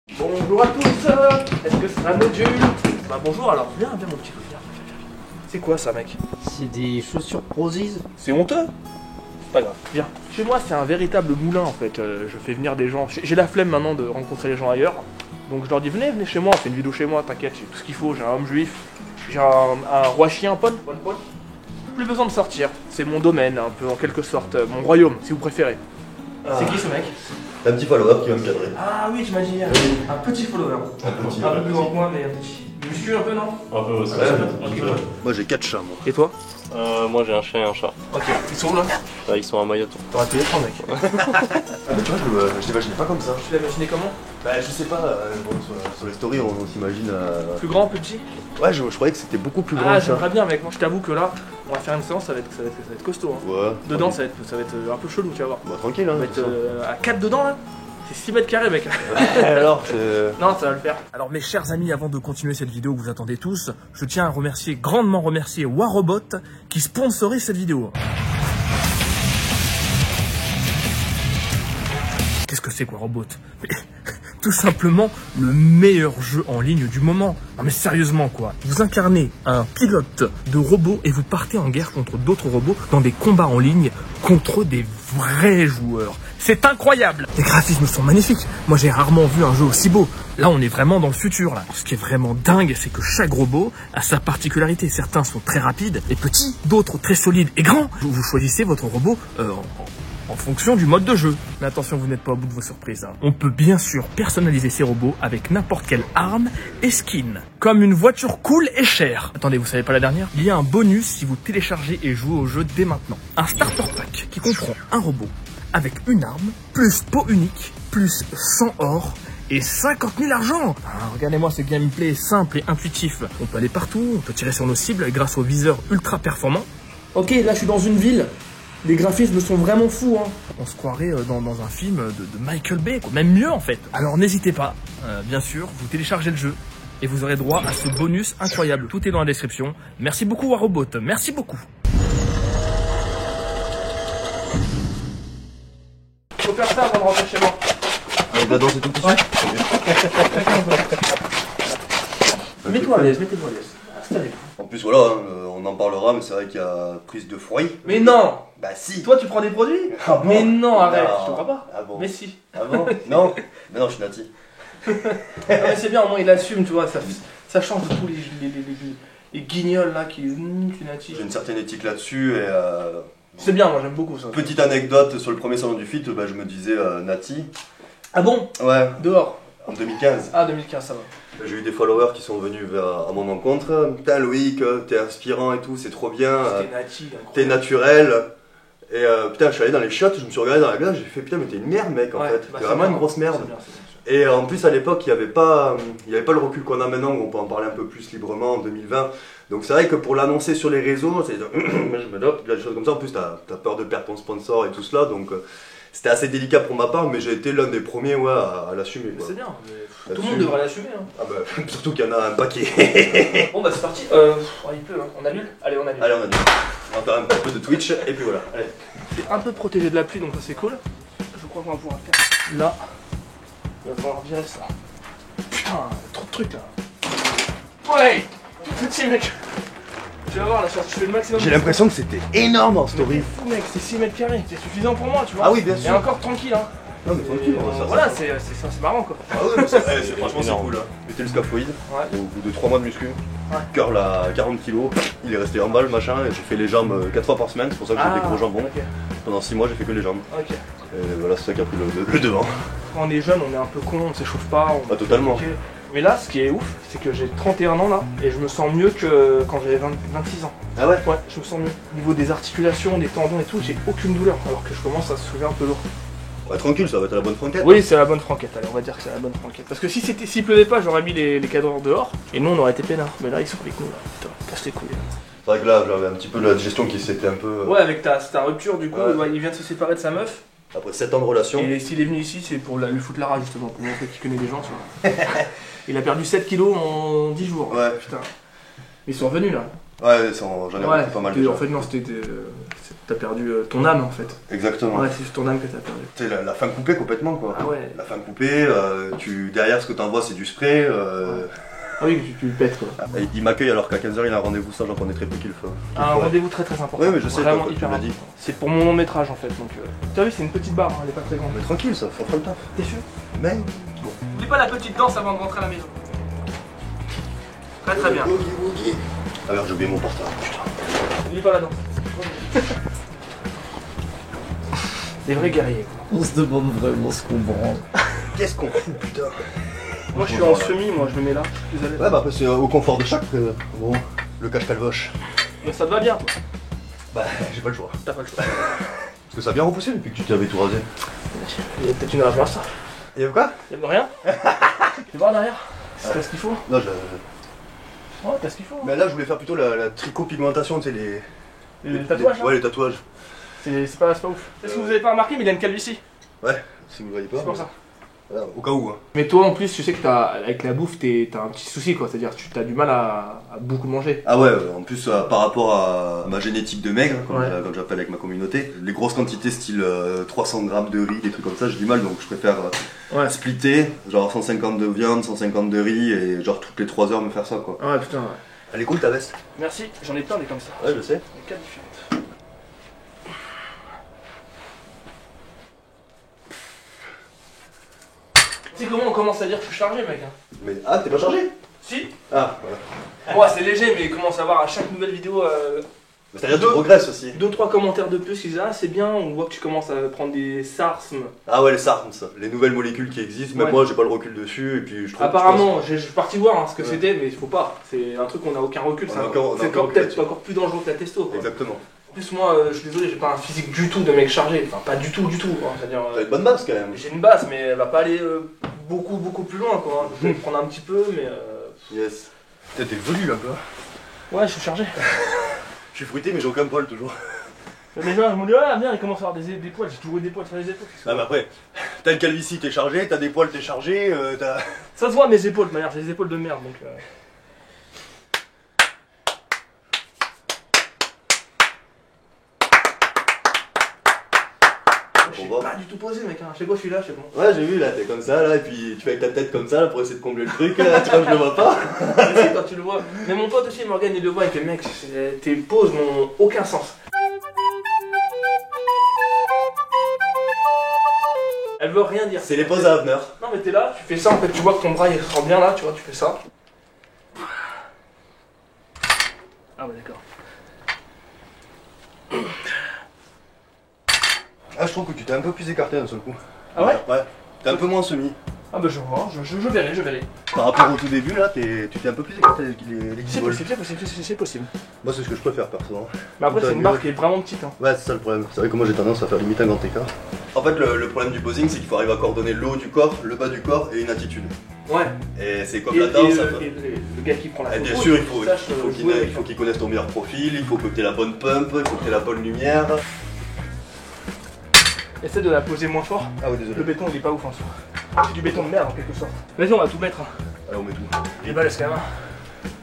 Bonjour à tous, est-ce que c'est un module? Bah bonjour, alors viens mon petit viens. C'est quoi ça mec? C'est des chaussures Prozis. C'est honteux. C'est pas grave, viens. Chez moi c'est un véritable moulin en fait, je fais venir des gens, j'ai la flemme maintenant de rencontrer les gens ailleurs. Donc je leur dis venez chez moi, on fait une vidéo chez moi, t'inquiète, j'ai tout ce qu'il faut, j'ai un homme juif, j'ai un roi chien, Paul. Plus besoin de sortir, c'est mon domaine un peu en quelque sorte, mon royaume si vous préférez. C'est qui ce mec? Un petit follower qui va me cadrer. Ah oui, tu m'as dit, un petit follower. Un petit. Un peu plus grand que moi, mais un petit. Muscu un peu, non? Un peu aussi. Ok. Moi j'ai 4 chats moi. Et toi? Moi j'ai un chien et un chat. Ok. Ils sont où là? Ils sont à Mayotte. T'aurais pu les prendre, mec. Ah mais tu vois, je l'imaginais pas comme ça. Tu l'as imaginé comment? Bah je sais pas, bon, sur les stories on s'imagine... Plus grand, plus petit? Ouais je croyais que c'était beaucoup plus grand Ah, que ça. j'aimerais bien, mec. Moi, je t'avoue que là, on va faire une séance, ça va être costaud. Hein. Ouais. Dedans, ça va être un peu chelou, tu vas voir. Bah tranquille hein. On va être à 4 dedans, là. C'est 6 mètres carrés, mec. Alors c'est... Non, ça va le faire. Alors, mes chers amis, avant de continuer cette vidéo que vous attendez tous, je tiens à remercier, grandement remercier Warobot qui sponsorise cette vidéo. Qu'est-ce que c'est que Warobot? Tout simplement le meilleur jeu en ligne du moment. Non mais sérieusement quoi. Vous incarnez un pilote de robot et vous partez en guerre contre d'autres robots dans des combats en ligne contre des vrais joueurs. C'est incroyable. Les graphismes sont magnifiques. Moi j'ai rarement vu un jeu aussi beau. Là on est vraiment dans le futur là. Ce qui est vraiment dingue c'est que chaque robot a sa particularité. Certains sont très rapides et petits, d'autres très solides et grands. Vous choisissez votre robot en fonction du mode de jeu. Mais attention, vous n'êtes pas au bout de vos surprises. Hein. On peut bien sûr personnaliser ces robots avec n'importe quelle arme et skin. Comme une voiture cool et chère. Attendez, vous savez pas la dernière? Il y a un bonus si vous téléchargez et jouez au jeu dès maintenant. Un starter pack qui comprend un robot avec une arme, plus peau unique, plus 100 or et 50 000 argent. Ah, regardez-moi ce gameplay simple et intuitif. On peut aller partout, on peut tirer sur nos cibles grâce au viseur ultra performant. Ok, là je suis dans une ville. Les graphismes sont vraiment fous, hein. On se croirait dans un film de Michael Bay, quoi. Même mieux en fait. Alors n'hésitez pas, bien sûr, vous téléchargez le jeu et vous aurez droit à ce bonus incroyable. Tout est dans la description. Merci beaucoup Warobot, merci beaucoup. Faut faire ça avant de rentrer chez moi. Avec la danse et tout ici. Ouais. Mets-toi à l'aise, mettez-vous à l'aise. Installez-vous. En plus voilà, on en parlera mais c'est vrai qu'il y a prise de fruits. Mais non! Bah si. Toi tu prends des produits? Ah bon? Mais non, arrête, Non. je te crois pas. Ah bon? Mais si. Ah bon? Non. Mais non je suis Nati. Ah, mais c'est bien, au moins il assume, tu vois, ça change de tous les guignols là qui... tu natis. J'ai une certaine éthique là-dessus et... C'est bien, moi j'aime beaucoup ça. Petite anecdote sur le premier salon du fit, bah, je me disais Nati. Ah bon? Ouais, Dehors? en 2015. Ah 2015 ça va. J'ai eu des followers qui sont venus à mon rencontre. Putain Loïc, t'es inspirant et tout, c'est trop bien. C'était nati, T'es naturel. Et putain, je suis allé dans les shots, je me suis regardé dans la glace, j'ai fait putain mais t'es une merde mec en fait. Bah, T'es vraiment une grosse merde. C'est bien. Et en plus à l'époque il n'y avait pas le recul qu'on a maintenant où on peut en parler un peu plus librement en 2020. Donc c'est vrai que pour l'annoncer sur les réseaux, c'est je me dope, des choses comme ça. En plus t'as peur de perdre ton sponsor et tout cela, donc c'était assez délicat pour ma part, mais j'ai été l'un des premiers à l'assumer. Mais c'est bien, mais tout le monde devrait l'assumer. Hein. Ah bah surtout qu'il y en a un paquet. Bon bah c'est parti, il pleut, hein. On annule? Allez on annule. Allez on a dit. On va faire un petit peu de Twitch et puis voilà. Allez. C'est un peu protégé de la pluie donc ça c'est cool. Je crois qu'on va pouvoir faire là. Il va falloir virer ça. Putain, trop de trucs là. Ouais, petit mec. Tu vas voir là, je fais le maximum. J'ai l'impression que c'était énorme en Mais story. t'es fou mec, c'est 6 mètres carrés, c'est suffisant pour moi tu vois. Ah oui bien Et sûr. encore tranquille hein. Non mais tranquille, on va faire Voilà, ça. c'est marrant quoi. Ah oui, mais franchement c'est énorme. cool. Hein. Mettez le scaphoïde. Ouais. Au bout de 3 mois de muscu, Ouais. curl à 40 kg, il est resté en balle machin et j'ai fait les jambes 4 fois par semaine, c'est pour ça que j'ai des gros jambons. Ok. Pendant 6 mois j'ai fait que les jambes. Ok. Et voilà, c'est ça qui a pris le devant. Quand on est jeune, on est un peu con, on s'échauffe pas. Ah totalement. Ok. Mais là, ce qui est ouf, c'est que j'ai 31 ans là et je me sens mieux que quand j'avais 26 ans. Ah ouais? Ouais, je me sens mieux. Au niveau des articulations, des tendons et tout, j'ai aucune douleur alors que je commence à se soulever un peu lourd. Ouais tranquille, ça va être à la bonne franquette. Oui, c'est la bonne franquette, allez, on va dire que c'est la bonne franquette. Parce que s'il pleuvait pas, j'aurais mis les cadres dehors et nous on aurait été peinards. Mais là, ils sont avec nous là. Putain, casse les couilles. C'est vrai que là j'avais un petit peu la digestion qui s'était un peu... Ouais, avec ta rupture, du coup, Ouais. il vient de se séparer de sa meuf. Après 7 ans de relation. Et s'il est venu ici, c'est pour lui foutre la rage justement, pour montrer qu'il connaît des gens, tu vois. Il a perdu 7 kilos en 10 jours. Ouais. Putain. Ils sont revenus là. Ouais, j'en ai Ouais, pas mal en déjà. fait, non, t'as perdu ton âme en fait. Exactement. Ouais, c'est juste ton âme que t'as perdu. Tu sais, la fin coupée complètement quoi. Ah ouais. La fin coupée, derrière ce que t'envoies c'est du spray. Ah oui, tu le pètes quoi. Et il m'accueille alors qu'à 15h il a un rendez-vous, ça j'en connais très peu qu'il le fait. Un rendez-vous très très important. Ouais, mais je sais, vraiment toi, hyper tu me l'as dit. important. C'est pour mon long métrage en fait. Donc, tu as vu, c'est une petite barre, hein, elle est pas très grande. Mais tranquille, ça fera le taf. T'es sûr? Mais. N'oublie pas la petite danse avant de rentrer à la maison. Très très bien. Ah merde, j'ai oublié mon portable, putain. N'oublie pas la danse. Des vrais guerriers quoi. On se demande vraiment ce qu'on branle. Qu'est-ce qu'on fout, putain. Moi je suis en semi, moi je me mets là. Je suis désolé. Ouais, bah après c'est au confort de chaque. Bon, le cache-calvoche. Mais ça te va bien toi. Bah, j'ai pas le choix. T'as pas le choix. Parce que ça a bien repoussé depuis que tu t'avais tout rasé. Il y a peut-être une raison à ça. Il y avait quoi? Y'a rien? Tu vois en arrière? T'as ce qu'il faut? Non, Ouais, t'as ce qu'il faut. Mais là, je voulais faire plutôt la tricot-pigmentation, tu sais, Les tatouages là? Ouais, les tatouages. C'est pas ouf. Est-ce que vous avez pas remarqué, mais il a une calvitie. Ouais, si vous le voyez pas. C'est pour ça. Voilà, au cas où. Hein. Mais toi en plus, tu sais que avec la bouffe, t'as un petit souci quoi. C'est-à-dire que tu as du mal à beaucoup manger. Ah ouais, en plus par rapport à ma génétique de maigre, Ouais. comme j'appelle avec ma communauté, les grosses quantités style 300 grammes de riz, des trucs comme ça, j'ai du mal, donc je préfère splitter, genre 150 de viande, 150 de riz, et genre toutes les 3 heures me faire ça quoi. Ouais putain ouais. Elle est cool ta veste. Merci, j'en ai plein des comme ça. Ouais, je sais. Des 4 différentes. Tu sais comment on commence à dire que je suis chargé mec hein? Mais ah, t'es pas chargé? Si. Ah, voilà. Moi c'est léger mais il commence à avoir à chaque nouvelle vidéo Mais c'est-à-dire que tu progresses aussi. 2-3 commentaires de plus qui disent ah c'est bien, on voit que tu commences à prendre des SARSM. Ah ouais, les SARMs, les nouvelles molécules qui existent, même Ouais. moi j'ai pas le recul dessus, et puis je trouve Apparemment, je suis parti voir hein, ce que Ouais. c'était, mais il faut pas. C'est un truc qu'on a aucun recul. On C'est a encore- on a c'est aucun recul peut-être là-dessus. encore plus dangereux que la testo. Quoi. Exactement. En plus, moi, je suis désolé, j'ai pas un physique du tout de mec chargé. Enfin, pas du tout, du tout. Quoi. C'est-à-dire, T'as une bonne base quand même. j'ai une base, mais elle va pas aller beaucoup plus loin. Quoi. Je vais prendre un petit peu, mais. Yes. Putain, t'es velu là quoi. Ouais, je suis chargé. Je suis fruité mais j'ai aucun poil toujours. Les gens, ils m'ont dit, ouais, viens, il commence à avoir des poils. J'ai toujours eu des poils sur les épaules. Ah mais après, t'as une calvitie, t'es chargé, t'as des poils, t'es chargé, t'as... Ça se voit mes épaules, de manière, j'ai des épaules de merde. Donc, Je suis pas du tout posé, mec. Hein. Je sais quoi, je suis là, je sais bon. Ouais, j'ai vu là, t'es comme ça là, et puis tu fais avec ta tête comme ça là, pour essayer de combler le truc, là, tu vois, je le vois pas. Je sais quand tu le vois. Mais mon pote aussi, Morgan, il le voit, il fait mec, tes poses n'ont aucun sens. Elle veut rien dire. C'est les poses à Avner. Non mais t'es là, tu fais ça, en fait tu vois que ton bras il sent bien là, tu vois, tu fais ça. Ah ouais d'accord. Ah, je trouve que tu t'es un peu plus écarté d'un seul coup. Ah ouais? Ouais, t'es un peu moins semi. Ah bah je vois, je verrai. Par rapport au tout début là, tu t'es un peu plus écarté avec les C'est guibolles. possible, c'est possible. Moi c'est ce que je préfère perso. Mais après T'as c'est une vu, barre ouais. qui est vraiment petite. Hein. Ouais, c'est ça le problème. C'est vrai que moi j'ai tendance à faire limite un grand écart. En fait, le problème du posing, c'est qu'il faut arriver à coordonner le haut du corps, le bas du corps et une attitude. Ouais. Et c'est comme Et, la danse. et le gars qui prend la Et photo, bien sûr, il faut qu'il connaisse ton meilleur profil, il faut que tu aies la bonne pump, il faut que tu aies la bonne lumière. Essaie de la poser moins fort. Ah ouais, Le désolé. béton il est pas ouf en soi. C'est du béton de merde en quelque sorte. Vas-y on va tout mettre. Hein. Allez, on met tout. Et bah laisse quand même.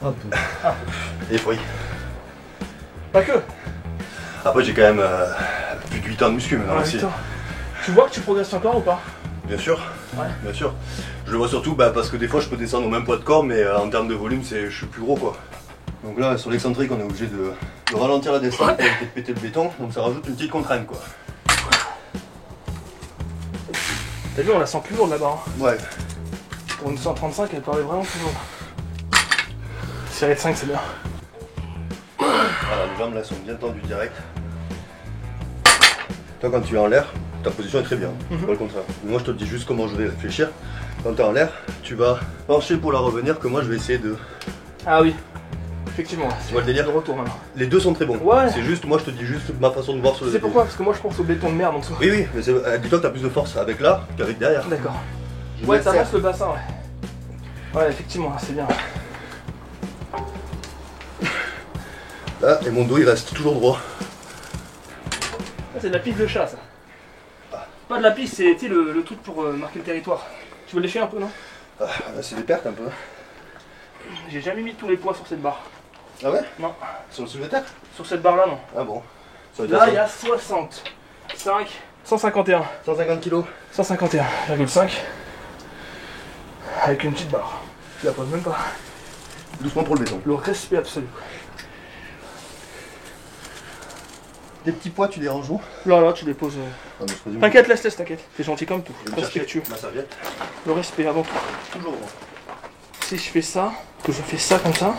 Un peu. Et fruits. Pas que. Après, j'ai quand même plus de 8 ans de muscu maintenant Ouais, aussi. putain. Tu vois que tu progresses encore ou pas? Bien sûr. Ouais. Bien sûr. Je le vois surtout parce que des fois, je peux descendre au même poids de corps, mais en termes de volume, je suis plus gros quoi. Donc là, sur l'excentrique, on est obligé de ralentir la descente pour éviter de péter le béton, donc ça rajoute une petite contrainte quoi. T'as vu on la sent plus lourde là-bas. Hein. Ouais. Pour une 135 elle paraît vraiment plus lourde. Série de 5 c'est bien. Voilà, les jambes là sont bien tendues direct. Toi, quand tu es en l'air, ta position est très bien, c'est pas le contraire. Moi, je te dis juste comment je vais réfléchir. Quand tu es en l'air, tu vas pencher pour la revenir, que moi je vais essayer de. Ah oui. Effectivement. Tu vois le délire? De retour maintenant. Les deux sont très bons. Ouais. C'est juste, moi je te dis juste ma façon de voir sur le C'est défi. pourquoi? Parce que moi je pense au béton de merde en dessous. Oui, oui, mais dis-toi que t'as plus de force avec là qu'avec derrière. D'accord. Je Ouais, vais ça faire. avance le bassin, ouais. Ouais, effectivement, c'est bien. Là, et mon dos il reste toujours droit. Ça, c'est de la piste de chat, ça. Pas de la piste, c'est tu sais, le truc pour marquer le territoire. Tu veux lécher un peu, non? Ah, là, c'est des pertes un peu. J'ai jamais mis tous les poids sur cette barre. Ah ouais? Non. Sur le soulevé de terre? Sur cette barre là, non. Ah bon. Là, il y a 65, 151. 150 kg. 151,5. Avec une petite barre. Tu la poses même pas. Doucement pour le béton. Le respect absolu. Des petits poids, tu les ranges où? Là, tu les poses. Ah, je présume. T'inquiète, laisse, t'inquiète. T'es gentil comme tout. Je vais me chercher Respectueux. ma serviette. Le respect avant tout. Toujours bon. Si je fais ça, que je fais ça comme ça.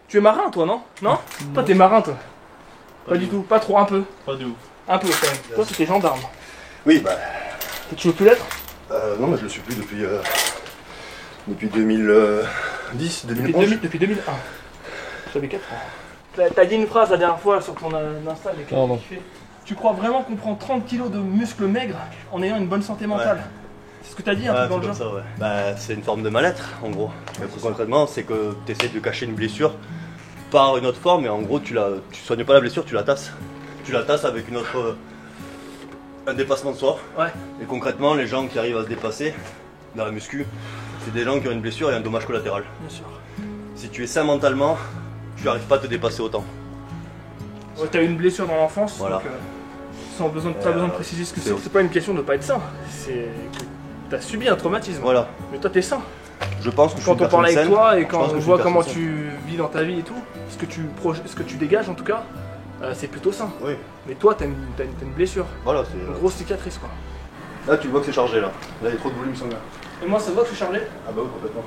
Tu es marin, toi, non? Non? Toi, t'es marin, toi. Pas du tout. Pas trop, un peu. Pas de ouf. Un peu, quand même. Toi, c'était gendarme. Oui, bah. Et tu veux plus l'être? Non, mais je le suis plus depuis 2010, 2011. Depuis 2001. J'avais 4 ans. T'as dit une phrase la dernière fois sur ton Insta avec Pardon. qui fait, tu crois vraiment qu'on prend 30 kilos de muscles maigres en ayant une bonne santé mentale? C'est ce que t'as dit un peu dans le jeu. Ça, ouais. Bah, c'est une forme de mal-être, en gros. Mais concrètement, c'est que tu essaies de cacher une blessure par une autre forme, et en gros, tu soignes pas la blessure, tu la tasses. Tu la tasses avec une autre. Un dépassement de soi. Ouais. Et concrètement, les gens qui arrivent à se dépasser dans la muscu, c'est des gens qui ont une blessure et un dommage collatéral. Bien sûr. Si tu es sain mentalement, tu n'arrives pas à te dépasser autant. Ouais, t'as eu une blessure dans l'enfance, Voilà. donc t'as besoin de préciser ce que c'est. C'est pas une question de pas être sain, c'est que t'as subi un traumatisme. Voilà. Mais toi, t'es sain. Je pense que je suis Quand une on parle personne avec saine. toi et Je quand pense que on je suis voit une comment personne tu vis dans ta vie et tout, ce que tu dégages en tout cas, c'est plutôt sain. Oui, Mais toi, t'as une blessure, voilà, c'est. une grosse cicatrice quoi. Là, tu vois que c'est chargé là. Là, il y a trop de volume sanguin. Et moi, ça se voit que je suis chargé. Ah, bah oui, complètement.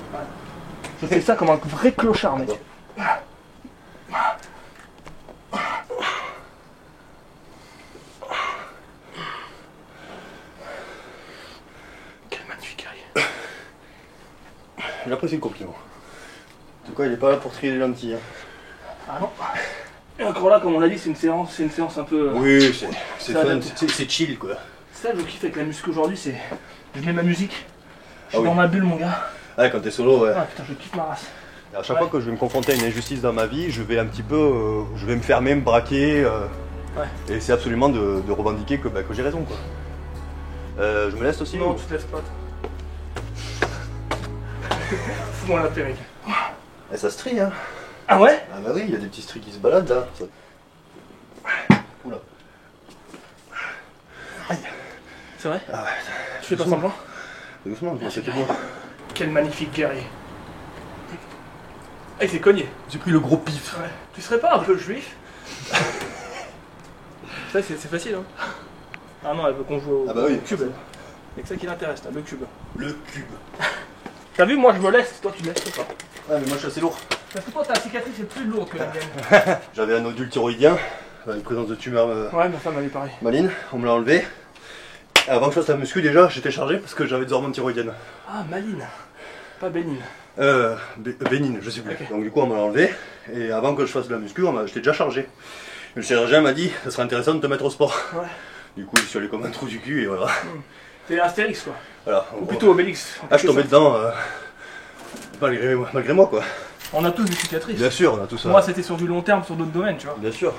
Je fais ça comme un vrai clochard, mec. Quel magnifique guerrier. J'apprécie le compliment. En tout cas, il est pas là pour trier les lentilles. Hein. Ah non. Et encore là, comme on l'a dit, c'est une séance un peu. Oui, c'est ça fun, adapte. c'est chill quoi. Ça, je kiffe avec la muscu aujourd'hui, c'est. Je mets ma musique. Je suis Ah oui. dans ma bulle, mon gars. Ouais, quand t'es solo, ouais. Ah putain, je kiffe ma race. Et à chaque fois que je vais me confronter à une injustice dans ma vie, je vais un petit peu. Je vais me fermer, me braquer. Ouais. Et c'est absolument de revendiquer que j'ai raison quoi. Je me laisse aussi Non, ou- tu te laisses pas. Fous-moi la perruque. Et ça se trie hein. Ah ouais? Ah bah oui, il y a des petits stries qui se baladent là. Ça- Oula. Aïe. C'est vrai? Ah ouais. Tu fais pas semblant? Doucement, je c'était bon. Quel magnifique guerrier. Ah, il s'est cogné. J'ai pris le gros pif. Ouais. Tu serais pas un peu juif? Ça, c'est facile, hein? Ah non, elle veut qu'on joue au, Ah bah oui. au cube, elle. C'est que ça qui l'intéresse, là, le cube. Le cube. T'as vu, moi je me laisse, toi tu me laisses pas. Ouais, mais moi je suis assez lourd. Parce que toi, ta cicatrice est plus lourde que la mienne. J'avais un nodule thyroïdien, une présence de tumeur Ouais, ma femme avait pareil. maligne, on me l'a enlevé. Et avant que je fasse la muscu déjà, j'étais chargé parce que j'avais des hormones thyroïdiennes. Ah, maline. Pas bénigne. Bénigne, je sais plus. Ok. Donc du coup on me l'a enlevé. Et avant que je fasse de la muscu, j'étais déjà chargé. Le chirurgien m'a dit, ça serait intéressant de te mettre au sport. Ouais. Du coup je suis allé comme un trou du cul et voilà. T'es Astérix, quoi. Voilà. Ou plutôt Obélix. Ah, je suis tombé dedans malgré moi quoi. On a tous des cicatrices. Bien sûr, on a tout ça. Moi, c'était sur du long terme, sur d'autres domaines, tu vois. Bien sûr.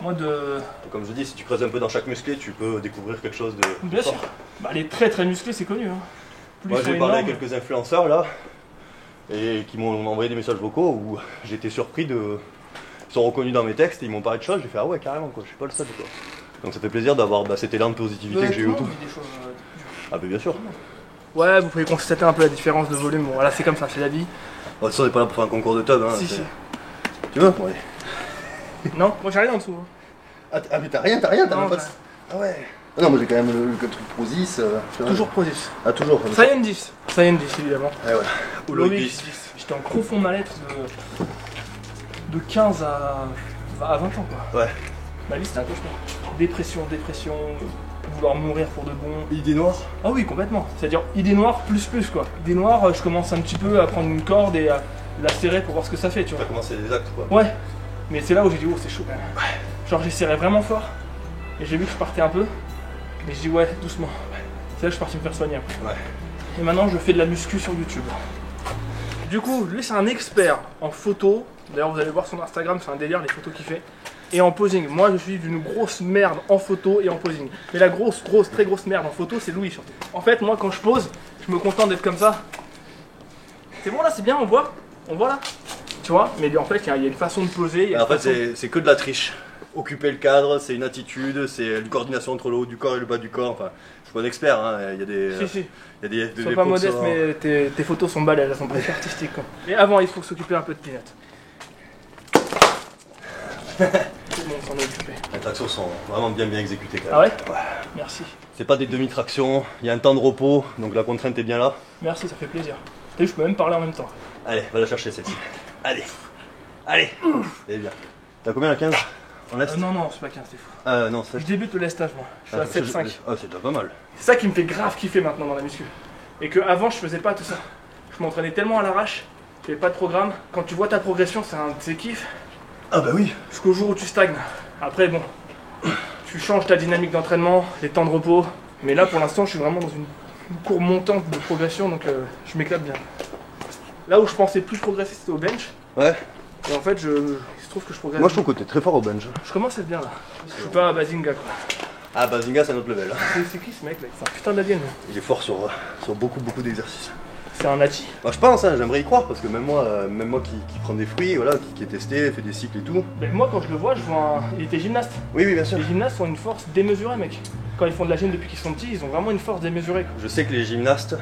Moi, de. Comme je dis, si tu creuses un peu dans chaque musclé, tu peux découvrir quelque chose de. Bien sûr. Bah, les très très musclés, c'est connu, hein. Plus Moi ils sont j'ai parlé à énormes. quelques influenceurs là, et qui m'ont envoyé des messages vocaux où j'étais surpris de. Ils sont reconnus dans mes textes et ils m'ont parlé de choses, j'ai fait ah ouais carrément quoi, je suis pas le seul quoi. Donc ça fait plaisir d'avoir cet élan de positivité que j'ai eu Tout le autour. monde dit des choses, Ah bah bien sûr. Ouais, vous pouvez constater un peu la différence de volume. Bon, voilà, c'est comme ça, c'est la vie. Bon, ça on n'est pas là pour faire un concours de tub hein. Si, c'est- si. Tu veux Ouais. Non, moi j'ai rien en dessous. Hein. Ah mais t'as rien, t'as Non, même pas de... j'ai Ah ouais. Ah non moi j'ai quand même le truc Prozis. Toujours Pro 10. Ah toujours. Saiyan 10. Saiyan 10, évidemment. Ah ouais. Ou le Loïc 10. J'étais en profond mal-être de 15 à 20 ans, quoi. Ouais. Ma vie, c'était un cauchemar. Dépression, vouloir mourir pour de bon. Idée noire. Ah oui, complètement. C'est-à-dire idée noire plus, quoi. Idée noire, je commence un petit peu à prendre une corde et à la serrer pour voir ce que ça fait, tu vois. T'as commencé les actes quoi. Ouais. Mais c'est là où j'ai dit, oh, c'est chaud quand même. Genre, j'ai serré vraiment fort. Et j'ai vu que je partais un peu. Mais je dis, ouais, doucement. C'est là que je suis parti me faire soigner après. Ouais. Et maintenant, je fais de la muscu sur YouTube. Du coup, lui, c'est un expert en photo. D'ailleurs, vous allez voir son Instagram, c'est un délire, les photos qu'il fait. Et en posing. Moi, je suis d'une grosse merde en photo et en posing. Mais la très grosse merde en photo, c'est Louis surtout. En fait, moi, quand je pose, je me contente d'être comme ça. C'est bon là, c'est bien, on voit là. Tu tu vois, mais en fait, il y a une façon de poser. il y a En une fait, façon- c'est que de la triche. Occuper le cadre, c'est une attitude, c'est une coordination entre le haut du corps et le bas du corps. Enfin, je suis pas un expert, hein. Il y a des. Si, si. Il y a des Sois pas modeste, pros, mais tes photos sont balèzes, elles sont très artistiques. Quoi. Mais avant, il faut s'occuper un peu de peanut. Tout le monde s'en est occupé. Les tractions sont vraiment bien exécutées quand même. Ah ouais. Merci. C'est pas des demi-tractions, il y a un temps de repos, donc la contrainte est bien là. Merci, ça fait plaisir. T'as vu, je peux même parler en même temps. Allez, va la chercher celle-ci. Allez. Allez. C'est bien. T'as combien la 15 en lest Non, non, c'est pas 15, c'est fou. Non, c'est Je débute le lestage, moi. Je suis à 7,5. Ah, c'est déjà pas mal. C'est ça qui me fait grave kiffer maintenant dans la muscu. Et que avant je faisais pas tout ça. Je m'entraînais tellement à l'arrache, j'avais pas de programme. Quand tu vois ta progression, c'est un de ces kiffs. Ah bah oui. Jusqu'au jour où tu stagnes. Après, bon, tu changes ta dynamique d'entraînement, les temps de repos. Mais là, pour l'instant, je suis vraiment dans une courbe montante de progression, donc je m'éclate bien. Là où je pensais plus progresser, c'était au bench. Ouais. Et en fait, il se trouve que je progresse. Moi je trouve que t'es très fort au bench. Je commence à être bien là. Je suis pas à Bazinga quoi. Ah Bazinga c'est un autre level. C'est qui ce mec là? C'est un putain d'alien. Il est fort sur beaucoup d'exercices. C'est un nati. Bah, je pense, hein, j'aimerais y croire parce que même moi qui prend des fruits, voilà, qui est testé, fait des cycles et tout. Mais moi, quand je le vois, je vois un. Il était gymnaste. Oui, bien sûr. Les gymnastes ont une force démesurée, mec. Quand ils font de la gym depuis qu'ils sont petits, ils ont vraiment une force démesurée. Quoi. Je sais que les gymnastes,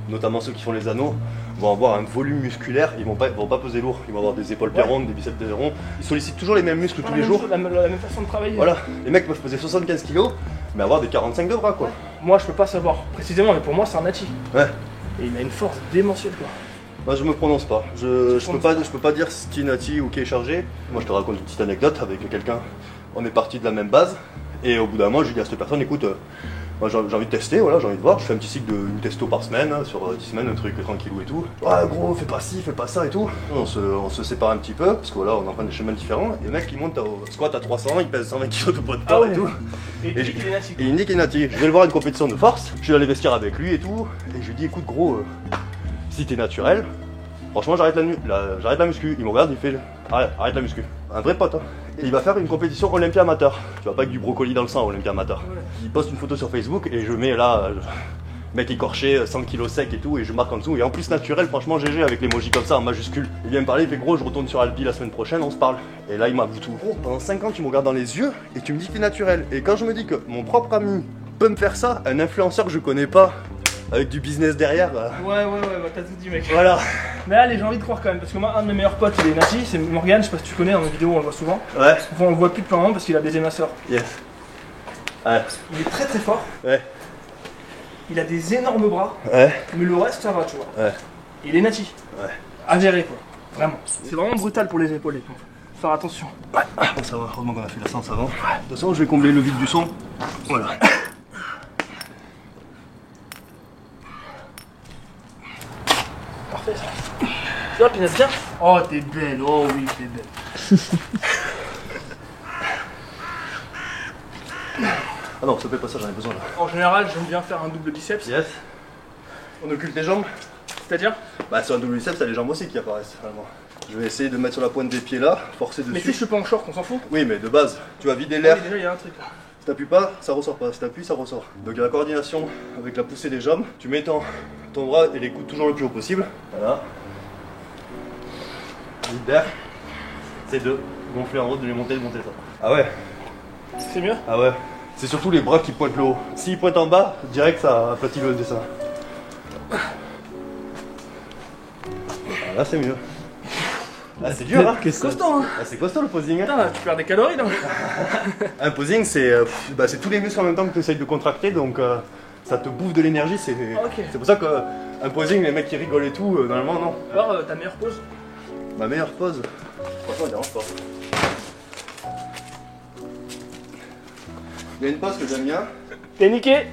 notamment ceux qui font les anneaux, vont avoir un volume musculaire, ils vont pas peser lourd, ils vont avoir des épaules rondes, des biceps ronds. Ils sollicitent toujours les mêmes muscles tous les jours. La même façon de travailler. Voilà, les mecs peuvent peser 75 kg, mais avoir des 45 de bras quoi. Moi, je peux pas savoir précisément, mais pour moi, c'est un nati. Ouais. Et il a une force démentielle, quoi. Moi je me prononce pas. Je peux pas dire ce qui est nati ou qui est chargé. Moi je te raconte une petite anecdote avec quelqu'un. On est parti de la même base et au bout d'un mois je lui dis à cette personne écoute, moi j'ai envie de tester, voilà, j'ai envie de voir, je fais un petit cycle d'une testo par semaine, hein, sur 10 semaines, un truc tranquillou et tout. Ouais gros, fais pas ci, fais pas ça et tout. On se sépare un petit peu, parce que voilà, on emprunte des chemins différents. Et le mec il monte au squat à 300, il pèse 120 kg de poids de corps et tout. Et il dit qu'il est nati. Et il me dit qu'il est nati. Je vais le voir à une compétition de force, je suis dans les vestiaires avec lui et tout. Et je lui dis écoute gros, si t'es naturel, franchement j'arrête la muscu. Il me regarde, il fait arrête la muscu. Un vrai pote hein. Et il va faire une compétition Olympia amateur. Tu vois pas avec du brocoli dans le sang Olympia amateur. Ouais. Il poste une photo sur Facebook et je mets là mec écorché, 100 kg sec et tout, et je marque en dessous. Et en plus naturel, franchement GG avec l'emoji comme ça en majuscule. Il vient me parler, il fait gros je retourne sur Alpi la semaine prochaine, on se parle. Et là il m'avoue tout. Gros, pendant 5 ans tu me regardes dans les yeux et tu me dis que t'es naturel. Et quand je me dis que mon propre ami peut me faire ça, un influenceur que je connais pas, avec du business derrière. Ouais, bah t'as tout dit, mec. Voilà. Mais allez, j'ai envie de croire quand même, parce que moi, un de mes meilleurs potes, il est nati, c'est Morgan, je sais pas si tu connais, dans nos vidéos, on le voit souvent. Ouais. Enfin, on le voit plus depuis un moment parce qu'il a baisé ma soeur. Yes. Ouais. Il est très fort. Ouais. Il a des énormes bras. Ouais. Mais le reste, ça va, tu vois. Ouais. Il est nati. Ouais. Avéré, quoi. Vraiment. C'est vraiment brutal pour les épaules, les pompes. Faut faire attention. Ouais. Bon, ça va, heureusement qu'on a fait la séance avant. De toute façon, je vais combler le vide du son. Voilà. Parfait ça. Tu vois, Pinette, bien. Oh, t'es belle, oh oui, t'es belle. Ah non, ça fait pas ça, j'en ai besoin là. En général, j'aime bien faire un double biceps. Yes. On occulte les jambes. C'est-à-dire? Bah, sur un double biceps, t'as les jambes aussi qui apparaissent finalement. Je vais essayer de mettre sur la pointe des pieds là, forcer dessus. Mais si je suis pas en short, on s'en fout. Oui, mais de base, tu vas vider l'air. Oui, déjà, il y a un truc là. Si t'appuies pas, ça ressort pas. Si t'appuies, ça ressort. Donc il y a la coordination avec la poussée des jambes. Tu mets ton bras et les coudes toujours le plus haut possible. Voilà. Vide d'air. C'est de gonfler en haut, de les monter, de monter ça. Ah ouais. C'est mieux? Ah ouais. C'est surtout les bras qui pointent le haut. S'ils pointent en bas, direct ça aplatit le dessin. Ah, là c'est mieux. Ah c'est dur hein. C'est costaud hein. Ah, c'est costaud le posing hein. Putain, tu perds des calories là. Un posing c'est tous les muscles en même temps que tu essayes de contracter donc ça te bouffe de l'énergie. C'est pour ça qu'un posing les mecs qui rigolent et tout, normalement non. Alors ta meilleure pose? Ma meilleure pose, franchement elle dérange pas. Il y a une pose que j'aime bien. T'es niqué.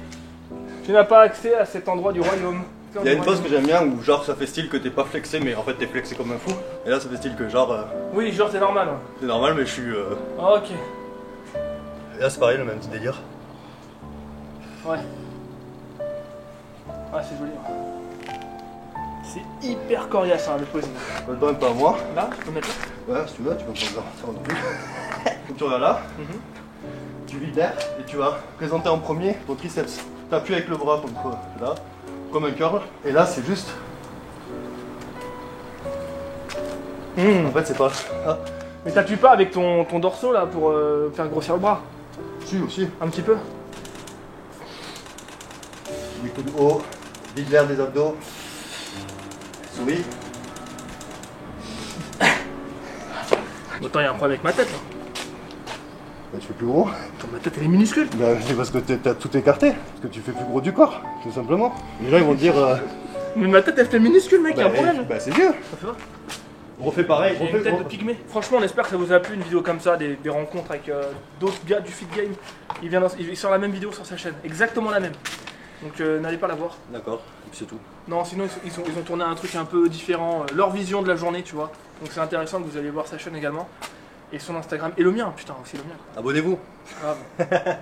Tu n'as pas accès à cet endroit du royaume. Il y a une pose que j'aime bien où genre ça fait style que t'es pas flexé mais en fait t'es flexé comme un fou. Et là ça fait style que genre Oui, genre c'est normal. Hein. c'est normal mais je suis Ok. Et là c'est pareil le même petit délire. Ouais. Ouais c'est joli. Ouais. C'est hyper coriace hein, le posing. Donne-toi un peu à moi. Là, je peux mettre là. Ouais si tu veux tu peux me prendre ça non plus. Donc tu regardes là, tu vides l'air et tu vas présenter en premier ton triceps. T'appuies avec le bras contre là, comme un curl. Et là c'est juste En fait, c'est pas. Ah, Mais t'appuies pas avec ton dorsaux là pour faire grossir le bras? si aussi. Un petit peu? Du coup de haut, vide vers des abdos. Souris. Autant il y a un problème avec ma tête là. Bah, tu fais plus gros. Attends, ma tête elle est minuscule. Bah, c'est parce que t'as tout écarté. Parce que tu fais plus gros du corps, tout simplement. Les gens ils vont te dire. Mais ma tête elle fait minuscule mec, il y a un problème. Bah, c'est mieux. Ça fait pas? On refait pareil. J'ai une tête de pygmée. Franchement, on espère que ça vous a plu une vidéo comme ça, des rencontres avec d'autres gars du Fit Game. Il sort la même vidéo sur sa chaîne, exactement la même. Donc n'allez pas la voir. D'accord, c'est tout. Non, sinon ils ont tourné un truc un peu différent, leur vision de la journée, tu vois. Donc c'est intéressant que vous alliez voir sa chaîne également. Et son Instagram, et le mien, putain, aussi le mien. Abonnez-vous. Grave.